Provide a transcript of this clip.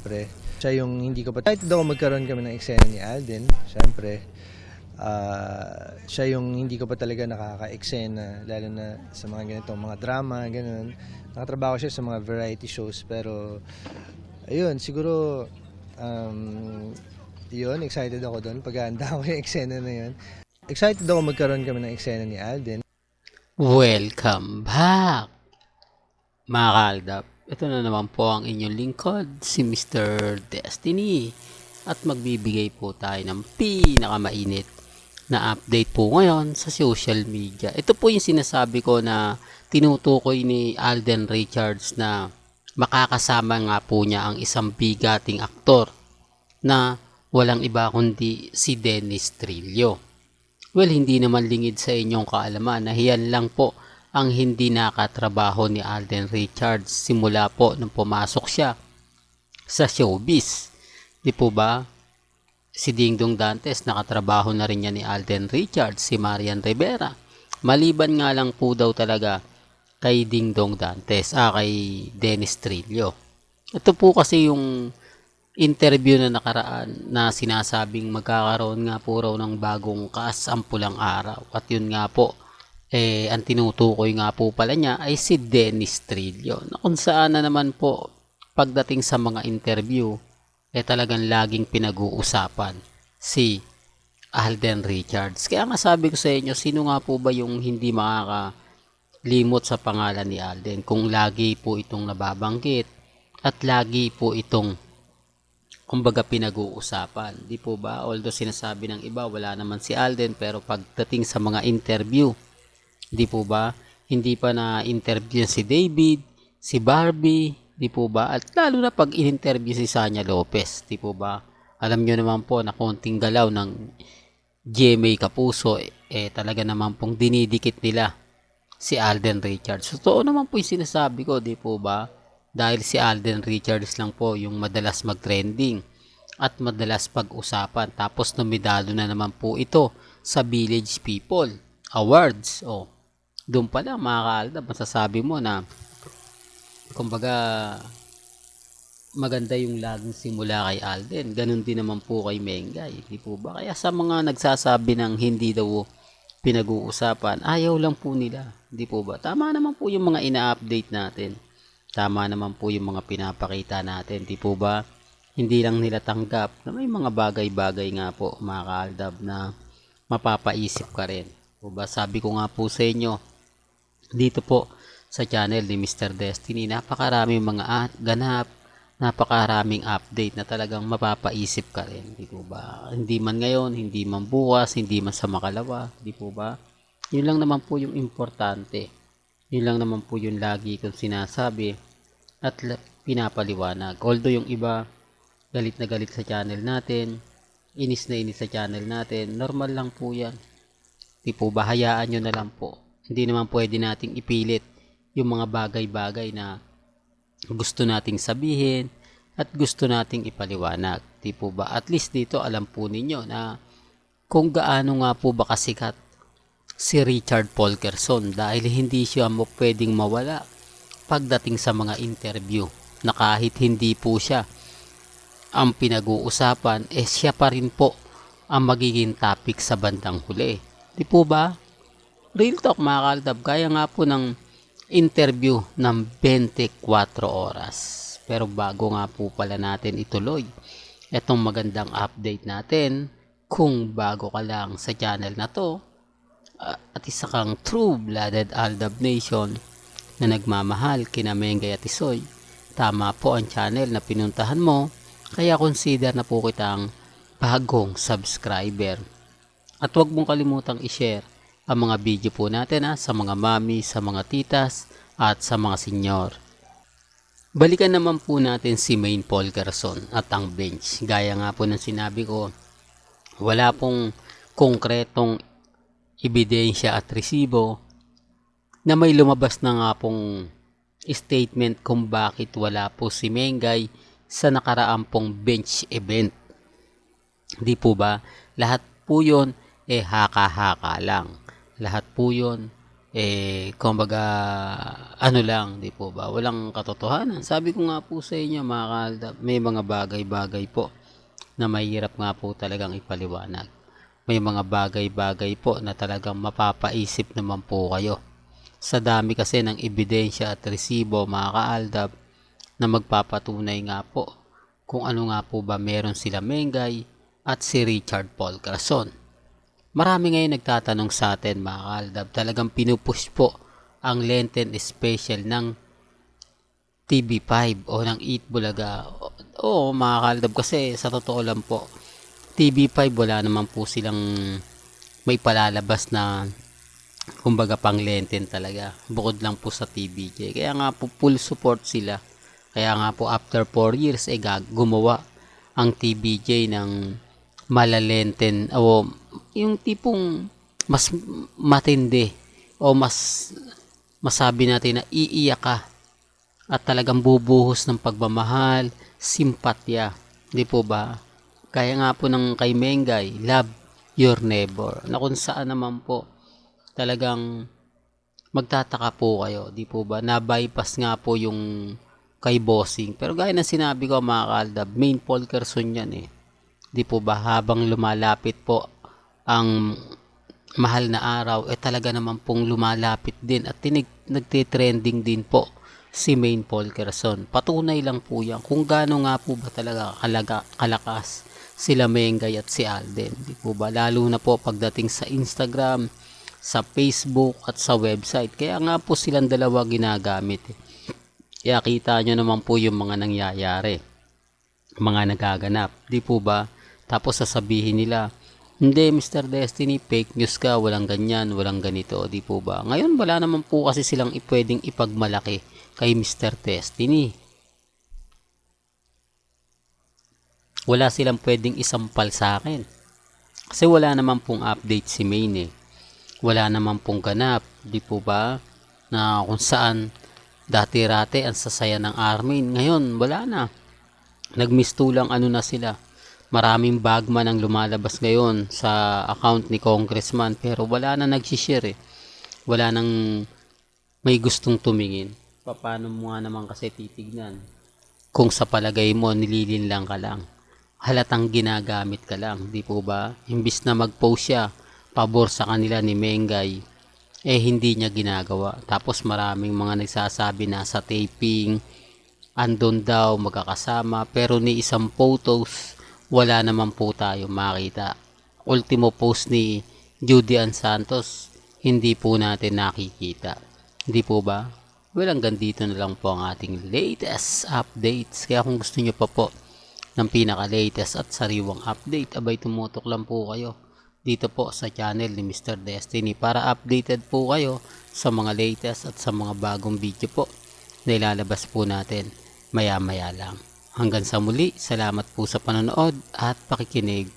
syempre. Siya yung hindi ko pa excited ako magkaroon kami ng eksena ni Alden, syempre. Siya yung hindi ko pa talaga nakaka-eksena, lalo na sa mga ganitong mga drama, ganun. Nakatrabaho siya sa mga variety shows, pero ayun, siguro yun, excited ako doon. Paghahanda ko yung eksena na yun. Excited ako magkaroon kami ng eksena ni Alden. Welcome back, mga kaaldap. Ito na naman po ang inyong lingkod, si Mr. Destiny. At magbibigay po tayo ng pinakamainit na update po ngayon sa social media. Ito po yung sinasabi ko na tinutukoy ni Alden Richards na makakasama nga po niya ang isang bigating aktor na walang iba kundi si Dennis Trillo. Well, hindi naman lingid sa inyong kaalaman na hiyan lang po ang hindi nakatrabaho ni Alden Richards simula po nung pumasok siya sa showbiz. Di po ba? Si Dingdong Dantes nakatrabaho na rin niya ni Alden Richards, si Marian Rivera. Maliban nga lang po daw talaga kay Dingdong Dantes, kay Dennis Trillo. Ito po kasi yung interview na nakaraan na sinasabing magkakaroon nga po raw ng bagong kaasampulang araw. At yun nga po, ang tinutukoy nga po pala niya ay si Dennis Trillo. Na kung saan na naman po, pagdating sa mga interview, talagang laging pinag-uusapan si Alden Richards. Kaya nga sabi ko sa inyo, sino nga po ba yung hindi makakalimot sa pangalan ni Alden kung lagi po itong nababanggit at lagi po itong kumbaga pinag-uusapan, di po ba? Although sinasabi ng iba wala naman si Alden, pero pagdating sa mga interview, di po ba? Hindi pa na interview si David, si Barbie, di po ba? At lalo na pag in-interview si Sanya Lopez, di po ba? Alam nyo naman po na konting galaw ng GMA Kapuso, talaga naman pong dinidikit nila si Alden Richards. Totoo naman po yung sinasabi ko, di po ba? Dahil si Alden Richards lang po yung madalas mag-trending at madalas pag-usapan. Tapos nomidado na naman po ito sa Village People Awards. Doon pa lang mga kaaldab, masasabi mo na kumbaga maganda yung laging simula kay Alden. Ganun din naman po kay Mengay, di po ba? Kaya sa mga nagsasabi ng hindi daw pinag-uusapan, ayaw lang po nila, di po ba? Tama naman po yung mga ina-update natin. Tama naman po yung mga pinapakita natin, di po ba? Hindi lang nila tanggap na may mga bagay-bagay nga po mga kaaldab na mapapaisip ka rin. Po ba? Sabi ko nga po sa inyo, dito po sa channel ni Mr. Destiny, napakaraming mga ganap, napakaraming update na talagang mapapaisip ka rin, di po ba? Hindi man ngayon, hindi man bukas, hindi man sa makalawa, di po ba? Yun lang naman po yung importante. Yun lang naman po yung lagi kong sinasabi at pinapaliwanag. Although yung iba galit na galit sa channel natin, inis na inis sa channel natin, normal lang po yan. Di po ba, hayaan nyo na lang po. Hindi naman pwede nating ipilit yung mga bagay-bagay na gusto nating sabihin at gusto nating ipaliwanag. Di po ba? At least dito alam po ninyo na kung gaano nga po ba kasikat si Richard Polkerson dahil hindi siya pwedeng mawala pagdating sa mga interview na kahit hindi po siya ang pinag-uusapan, siya pa rin po ang magiging topic sa bandang huli. Di po ba? Real talk mga kaaldab, kaya nga po ng interview ng 24 oras. Pero bago nga po pala natin ituloy itong magandang update natin, kung bago ka lang sa channel na to, at isa kang true-blooded Aldab Nation na nagmamahal kina Mengay at Isoy, tama po ang channel na pinuntahan mo, kaya consider na po kitang bagong subscriber. At huwag mong kalimutang i-share ang mga video po natin sa mga mami, sa mga titas at sa mga senyor. Balikan naman po natin si Maine Polkerson at ang bench. Gaya nga po ng sinabi ko, wala pong konkretong ebidensya at resibo na may lumabas na nga pong statement kung bakit wala po si Mengay sa nakaraang pong bench event. Di po ba? Lahat po yun haka-haka lang. Lahat po yun kumbaga, ano lang, di po ba? Walang katotohanan. Sabi ko nga po sa inyo, mga kaaldab, may mga bagay-bagay po na mahirap nga po talagang ipaliwanag. May mga bagay-bagay po na talagang mapapaisip naman po kayo. Sa dami kasi ng ebidensya at resibo, mga kaaldab, na magpapatunay nga po kung ano nga po ba meron sila Mengay at si Richard Paul Carason. Marami ngayon nagtatanong sa atin, mga kaaldab, talagang pinupush po ang Lenten special ng TV5 o ng Eat Bulaga. Oo, mga kaaldab, kasi sa totoo lang po, TV5 wala naman po silang may palalabas na kumbaga pang Lenten talaga. Bukod lang po sa TVJ. Kaya nga po full support sila. Kaya nga po after 4 years gumawa ang TVJ ng malalenten o yung tipong mas matindi o mas masabi natin na iiyak ka at talagang bubuhos ng pagmamahal, simpatya. Di po ba? Kaya nga po ng kay Mengay, Love Your Neighbor, na kung saan naman po talagang magtataka po kayo, di po ba? Na-bypass nga po yung kay Bossing. Pero gaya ng sinabi ko, mga kaaldab, main Paul Carason yan eh. Di po ba? Habang lumalapit po ang mahal na araw, talaga naman pong lumalapit din at nagtitrending din po si main Paul Carason. Patunay lang po yan kung gaano nga po ba talaga kalakas sila Mengay at si Alden. Di po ba? Lalo na po pagdating sa Instagram, sa Facebook at sa website. Kaya nga po silang dalawa ginagamit eh. Kaya kita nyo naman po yung mga nangyayari, mga nagaganap, di po ba? Tapos sasabihin nila, hindi Mr. Destiny, fake news ka, walang ganyan, walang ganito, di po ba? Ngayon wala naman po kasi silang pwedeng ipagmalaki kay Mr. Destiny. Wala silang pwedeng isampal sa akin. Kasi wala naman pong update si Maine eh. Wala naman pong ganap, di po ba? Na kung saan dati-rate ang sasaya ng Armin. Ngayon, wala na. Nagmistulang ano na sila. Maraming bagman ang lumalabas ngayon sa account ni Congressman pero wala na nagsishare eh. Wala nang may gustong tumingin. Paano mo nga naman kasi titignan? Kung sa palagay mo, nililinlang ka lang. Halatang ginagamit ka lang, di po ba? Imbis na mag-post siya, pabor sa kanila ni Mengay, hindi niya ginagawa. Tapos maraming mga nagsasabi na sa taping, andon daw magkakasama, pero ni isang photos, wala naman po tayo makita. Ultimo post ni Judy Ann Santos, hindi po natin nakikita. Hindi po ba? Well, hanggang dito na lang po ang ating latest updates. Kaya kung gusto nyo pa po ng pinaka-latest at sariwang update, abay tumutok lang po kayo dito po sa channel ni Mr. Destiny para updated po kayo sa mga latest at sa mga bagong video po na ilalabas po natin maya-maya lang. Hanggang sa muli, salamat po sa panonood at pakikinig.